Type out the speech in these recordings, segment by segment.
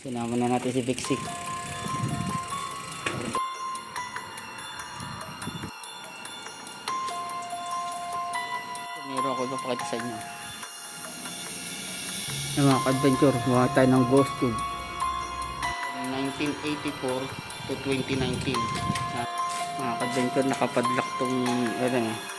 Sinama na natin si Vixie. Meron ako ipapakita sa inyo. Yung mga adventure, mga tayo ng ghost tube. 1984 to 2019. Mga adventure, nakapadlock tong ano eh.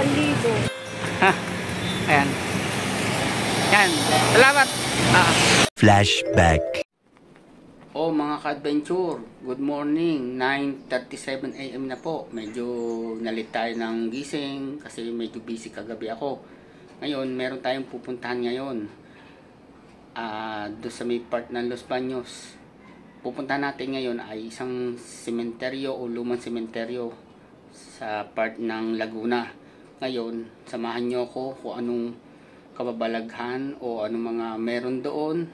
Dito. Ha, ayan. Yan, salamat. Flashback. Oh mga ka-adventure, good morning. 9:37 AM na po. Medyo nalit tayo ng gising kasi medyo busy kagabi ako. Ngayon, meron tayong pupuntahan ngayon. Doon sa may part ng Los Baños. Pupuntahan natin ngayon ay isang sementeryo o lumang sementeryo sa part ng Laguna. Ngayon, samahan nyo ako kung anong kababalaghan o anong mga meron doon.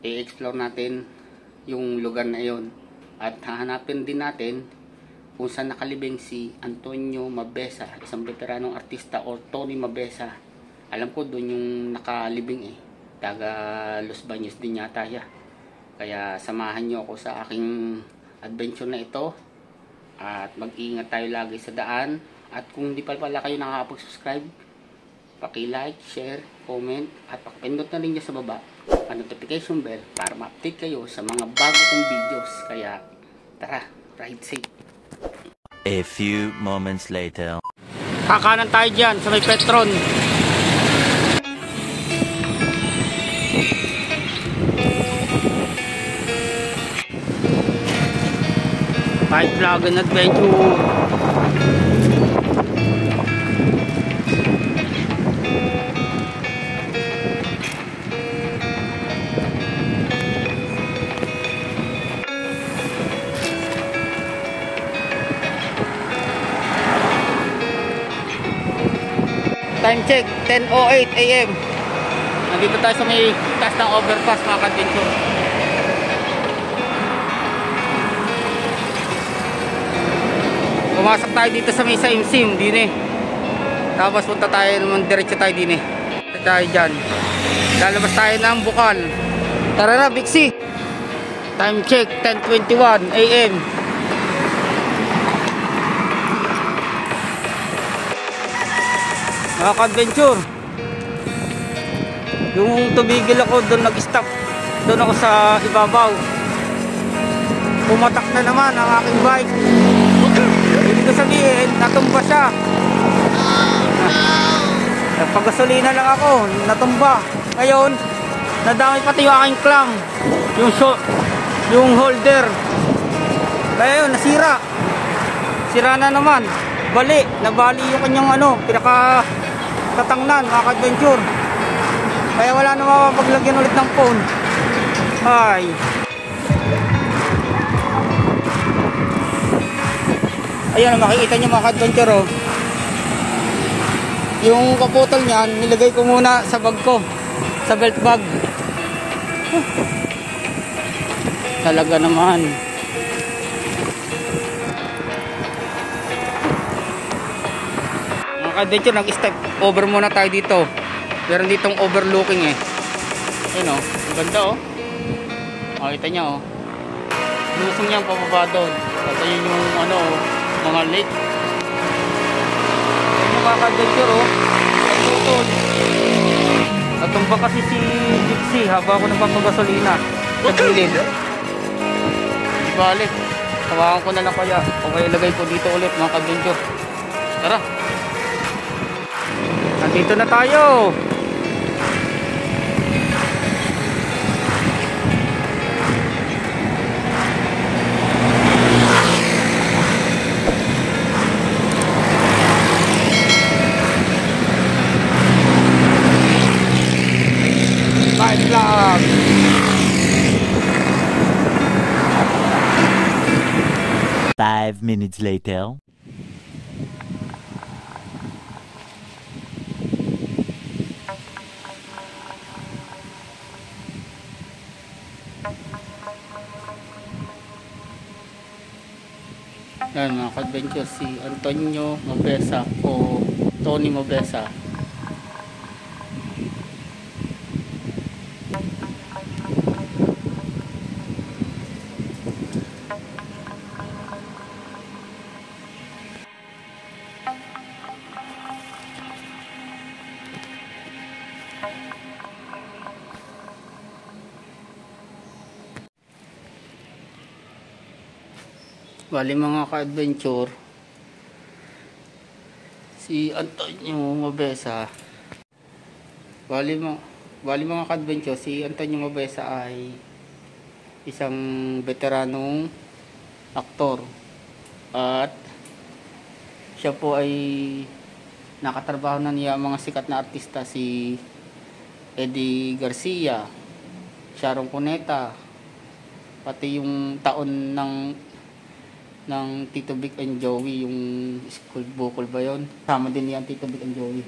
I-explore natin yung lugar na yon. At hahanapin din natin kung saan nakalibing si Antonio Mabeza, isang veteranong artista, o Tony Mabeza. Alam ko doon yung nakalibing eh. Taga Los Baños din yata siya. Kaya samahan nyo ako sa aking adventure na ito. At mag-iingat tayo lagi sa daan. At kung hindi pa pala kayo nakakapag-subscribe, paki-like, share, comment, at pakipindot na rin dyan sa baba ang notification bell para ma-update kayo sa mga bago kong videos. Kaya tara, ride safe. A few moments later. Kakanan tayo dyan sa may Petron. Five Dragon Adventure. Time check, 10:08 AM. Nandito tayo sa may taas ng overpass mga ka-adventure. Pumasok tayo dito sa may Saimsim, din eh. Tapos punta tayo naman, diretso tayo din eh. Tayo dyan. Lalabas tayo ng Bukal. Tara na, Vixie. Time check, 10:21 AM. Mga ka-adventure, yung tumigil ako doon, nag-stop doon ako sa ibabaw. Pumatak na naman ang aking bike. Hindi ko sabihin, natumba siya. Nagpagasolina lang ako, natumba. Ngayon, nadamay pati yung aking clamp, yung holder. Kaya yun, nasira. Sira na naman. Nabali yung kanyang pinaka katangnan mga ka-adventure. Kaya wala na mapaglagyan ulit ng phone. Ay, ayan, makikita nyo mga ka-adventure oh. Yung kaputol nyan, nilagay ko muna sa bag ko, sa belt bag. Talaga naman. Adventure, nag-step over muna tayo dito. Meron ditong overlooking eh. Ayun oh, ang ganda oh. Makita nyo oh. Lusong niyang pababa doon. At ayun yung mga lake. Ayun yung mga adventure oh. Ang tutol. Natumba kasi si Vixie habang ako nagpapagasolina sa gilid. Di balik, tawakan ko na lang kaya. O kaya ilagay ko dito ulit mga adventure. Tara, nandito na tayo. Bye vlog. 5 minutes later. Yan mga ka-adventure, si Antonio Mobesa o Tony Mobesa. Bali mga ka-adventure, si Antonio Mobesa. Bali mga ka-adventure, si Antonio Mobesa ay isang veteranong aktor. At siya po ay nakatrabaho na niya mga sikat na artista, si Eddie Garcia, Sharon Cuneta, pati yung taon ng Tito Vic and Joey, yung school bukol ba yun? Sama din yan Tito Vic and Joey.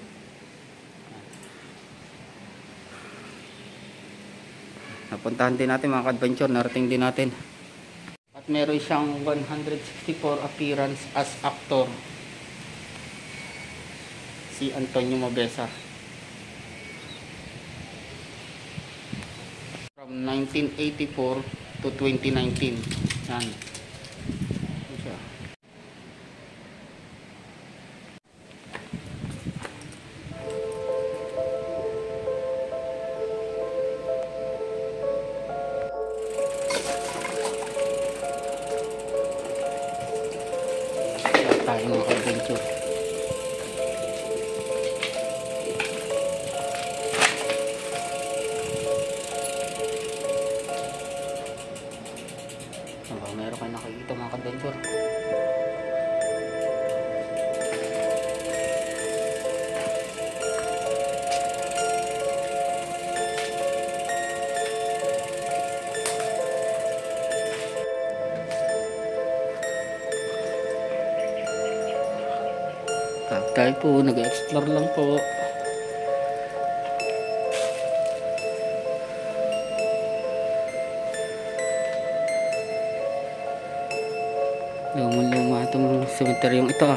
Napuntahan din natin mga ka-adventure, narating din natin. At meron siyang 164 appearance as actor, si Antonio Mobesa. From 1984 to 2019. Yan. Tayo mga ka-adventure. Meron kayo nakikita mga ka-adventure. Tayo po, nag-explore lang po. Lumang-luma itong cemeteryong ito.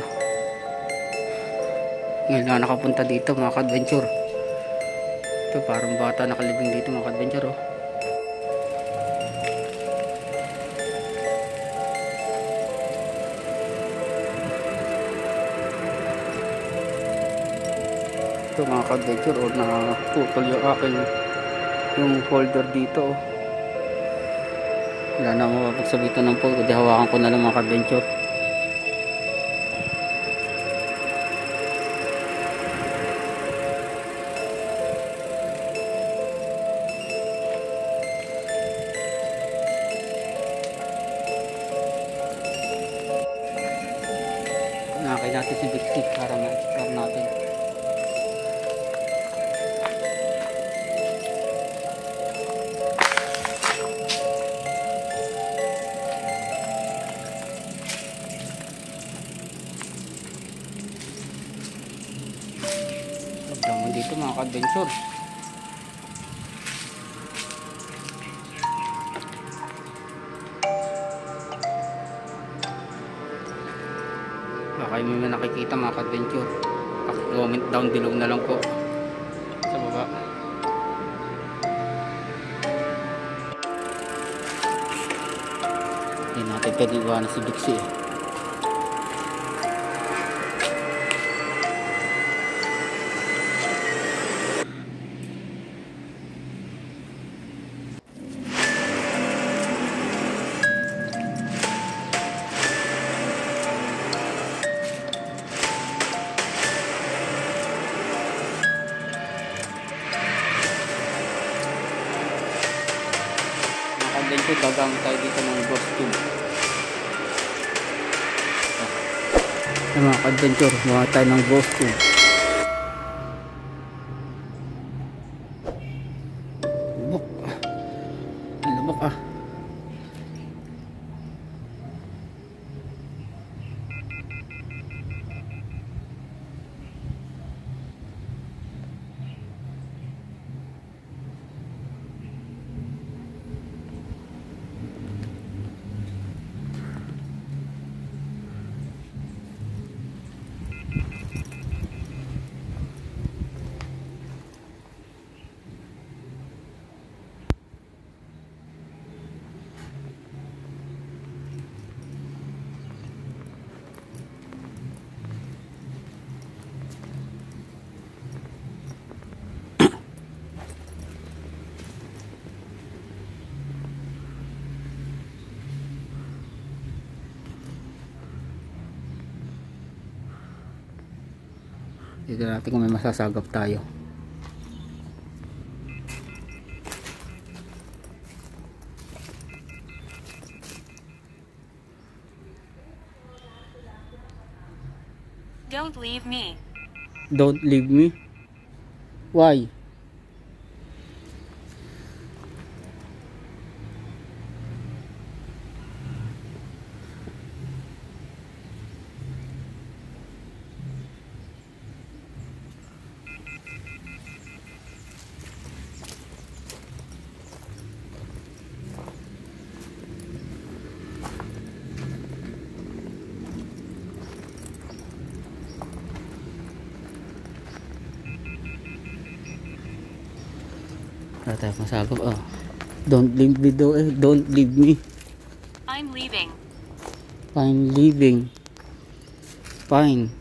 Ngayon na nakapunta dito mga ka-adventure. Ito parang bata nakalibing dito mga ka-adventure. Ito mga ka-adventure, nakaputol yung aking folder dito. Wala na mapagsabitan ng po, kundi hawakan ko na lang mga ka-adventure. Nakakay natin si Bixi para ma-explore natin. Naman dito mga ka-adventure. Baka may nakikita mga ka-adventure, comment down below na lang po sa baba. Hindi natin pwede iwanan si Bixi. Adventure, gagamit tayo dito ng ghost tube. Mga adventure, mga tayo ng ghost tube. Lubok. Lubok ah. Tignan natin kung may masasagap tayo. Don't leave me. Don't leave me? Why? Wala tayo masagap. Oh. Don't leave me daw eh. Don't leave me. I'm leaving. Fine, leaving. Fine.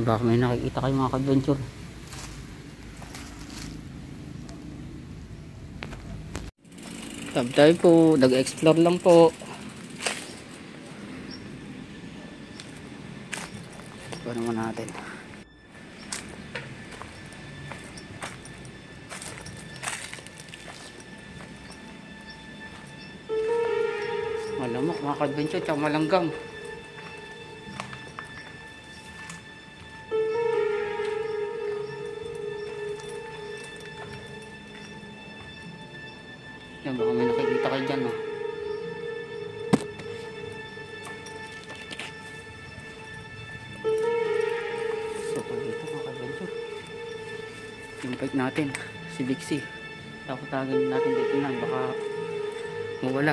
Baka may nakikita kayo mga ka-adventure. Sabi tayo po, nag-explore lang po. Ito naman natin. Malamok mga ka-adventure, tsaka malanggang. Yan, baka may nakikita kayo dyan, oh. So, dito mga ka-adventure, invite natin si Bixie. Tapos tagin natin dito na, baka mawala.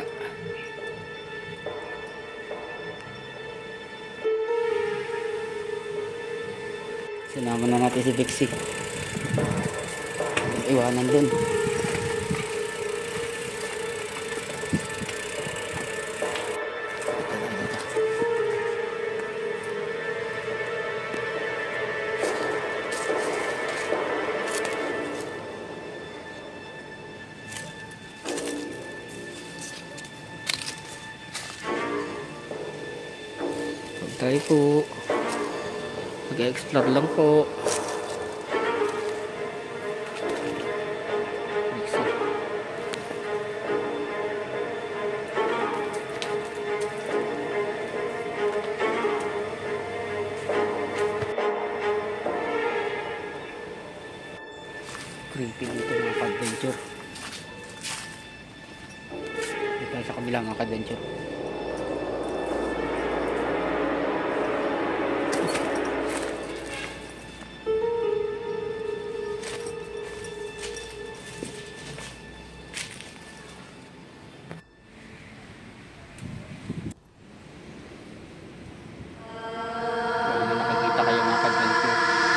Sinama na natin si Bixie. Iwanan dun. Tayo po, mag-explore lang po. Creepy dito mga ka-adventure. Dito tayo sa kabila mga ka-adventure.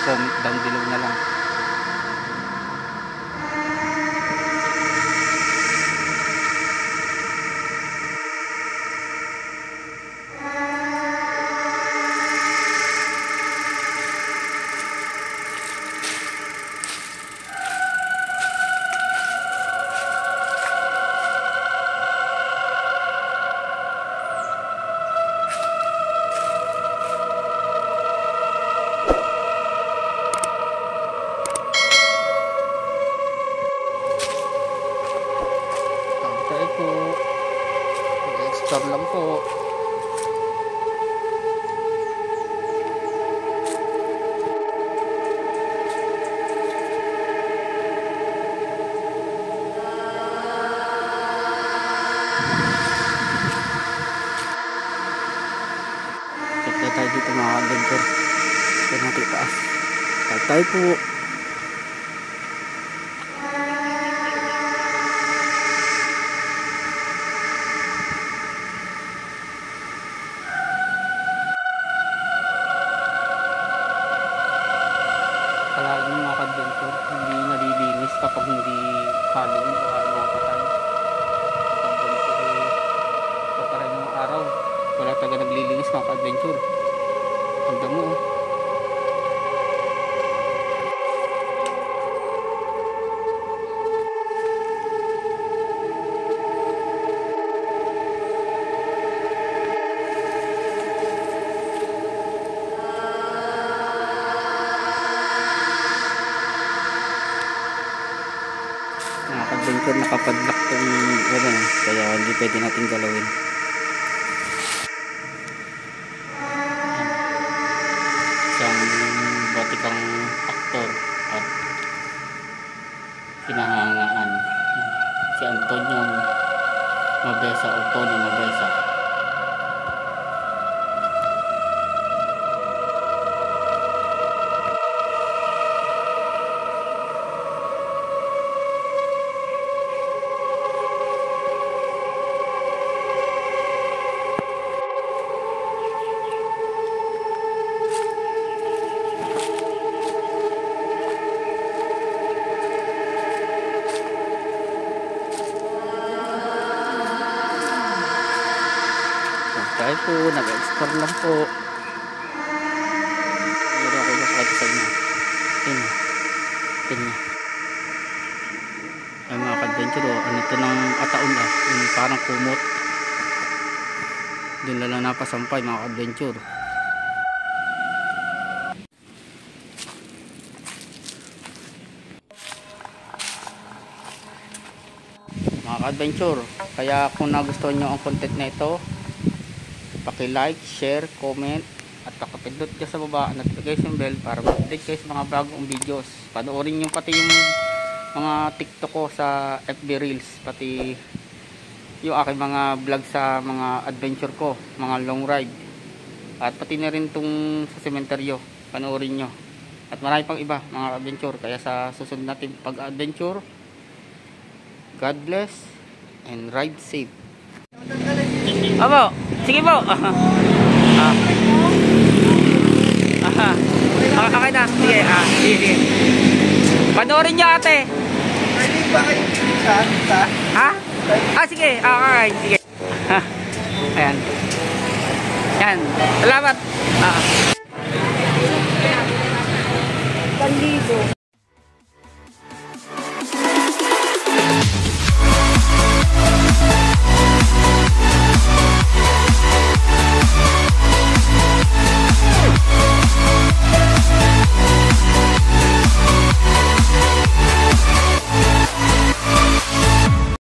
Comment down below na lang. Explore lang po. Check tayo dito mga adventure. Ito natin taas. Tayo po. Palagi mga ka-adventure, hindi nalilinis kapag hindi Halloween o mga patay. Pagkaray ng araw, wala talaga naglilinis mga ka-adventure. Ang damo. hindi pwede natin galawin. Isang batikang aktor at kinahangaan, si Antonio Mabesa o Tony Mabesa. Tayo po, nag-explore lang po. Meron ako napakita sa inyo. Tingnan. Ay mga ka-adventure, ano to ng ataon yung parang kumot. Doon na lang napasampay mga ka-adventure. Mga ka-adventure, kaya kung nagustuhan nyo ang content na ito, paki-like, share, comment at pakipindot ka sa baba ang notification bell para ma-update kayo sa mga bagong videos. Panoorin nyo pati yung mga TikTok ko sa FB Reels, pati yung aking mga vlog sa mga adventure ko, mga long ride, at pati na rin tong sa sementeryo. Panoorin nyo at marami pang iba mga adventure. Kaya sa susunod natin pag-adventure, God bless and ride safe. Opo, sige po. Okay na, sige. Sige. Panoorin nyo ate. Pwede ba kayo sa? Ha? Sige. Okay, sige. Ayan. Ayan. Salamat. 1,000.